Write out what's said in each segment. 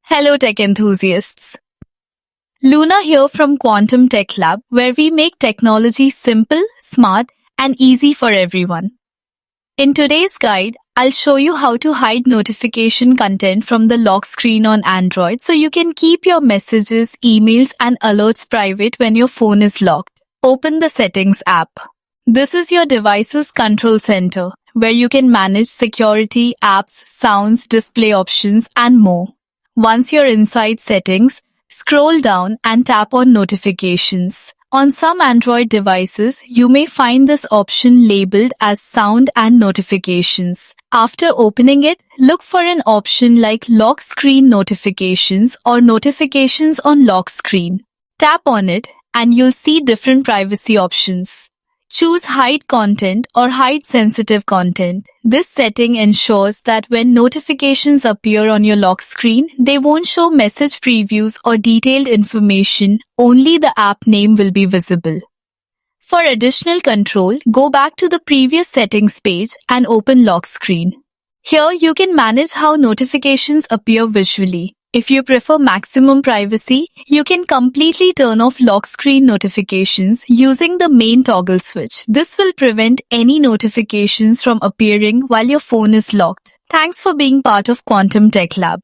Hello tech enthusiasts. Luna here from Quantum Tech Lab, where we make technology simple, smart, and easy for everyone. In today's guide, I'll show you how to hide notification content from the lock screen on Android so you can keep your messages, emails, and alerts private when your phone is locked. Open the Settings app. This is your device's control center, where you can manage security, apps, sounds, display options, and more. Once you're inside Settings, scroll down and tap on Notifications. On some Android devices, you may find this option labeled as Sound and Notifications. After opening it, look for an option like Lock Screen Notifications or Notifications on Lock Screen. Tap on it and you'll see different privacy options. Choose Hide Content or Hide Sensitive Content. This setting ensures that when notifications appear on your lock screen, they won't show message previews or detailed information, only the app name will be visible. For additional control, go back to the previous settings page and open Lock Screen. Here you can manage how notifications appear visually. If you prefer maximum privacy, you can completely turn off lock screen notifications using the main toggle switch. This will prevent any notifications from appearing while your phone is locked. Thanks for being part of Quantum Tech Lab.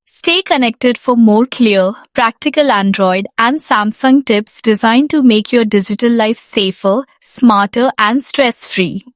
Stay connected for more clear, practical Android and Samsung tips designed to make your digital life safer, smarter, and stress-free.